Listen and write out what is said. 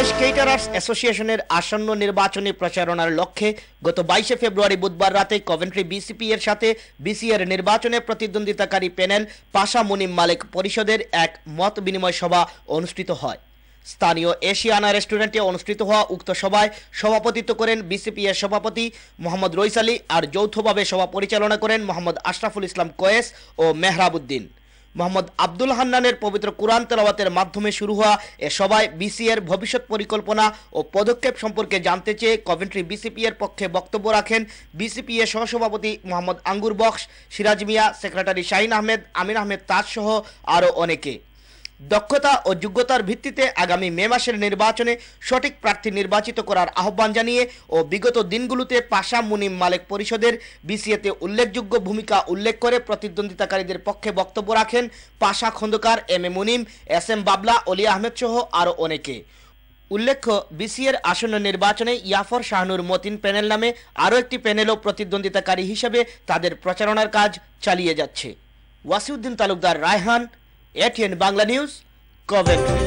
বাংলাদেশ কেটারার্স অ্যাসোসিয়েশনের আসন্ন নির্বাচনী প্রচারণার লক্ষ্যে গত 22 ফেব্রুয়ারি বুধবার রাতে কভেন্ট্রি বিসিপি এর সাথে বিসিএর নির্বাচনে প্রতিদ্বন্দ্বিতাকারী প্যানেল পাশা মুনিম মালিক পরিষদের এক মত বিনিময় সভা অনুষ্ঠিত হয়। স্থানীয় এশিয়ানা রেস্টুরেন্টে অনুষ্ঠিত হওয়া উক্ত সভায় সভাপতিত্ব করেন বিসিপি এর সভাপতি মোহাম্মদ রইস আলী, আর যৌথভাবে সভা পরিচালনা করেন মোহাম্মদ আশরাফুল ইসলাম কোয়েস ও মেহরাবউদ্দিন। মোহাম্মদ আব্দুল হান্নানের পবিত্র কুরআন তেলাওয়াতের মাধ্যমে শুরু হওয়া এ সভায় বিসিএর ভবিষ্যৎ পরিকল্পনা ও পদক্ষেপ সম্পর্কে জানতে চেয়ে কভেন্ট্রি বিসিপি এর পক্ষে বক্তব্য রাখেন বিসিপি এর সহসভাপতি মোহাম্মদ আঙ্গুর বক্স, সিরাজ মিয়া, সেক্রেটারি শাহিন আহমেদ, আমিন আহমেদ তাজ সহ আরও অনেকে। দক্ষতা ও যোগ্যতার ভিত্তিতে আগামী মে মাসের নির্বাচনে সঠিক প্রার্থী নির্বাচিত করার আহ্বান জানিয়ে ও বিগত দিনগুলোতে পাশা মুনিম মালিক পরিষদের বিসিএতে উল্লেখযোগ্য ভূমিকা উল্লেখ করে প্রতিদ্বন্দ্বিতাকারীদের পক্ষে বক্তব্য রাখেন পাশা Khandakar, M A Munim, S M বাবলা, অলি আহমেদ সহ আরও অনেকে। উল্লেখ্য, বিসিএর আসন্ন নির্বাচনে ইয়াফর শাহনুর মতিন প্যানেল নামে আরও একটি প্যানেলও প্রতিদ্বন্দ্বিতাকারী হিসেবে তাদের প্রচারণার কাজ চালিয়ে যাচ্ছে। Wasiuddin Talukdar, Raihan, ATN Bangla news, Coventry.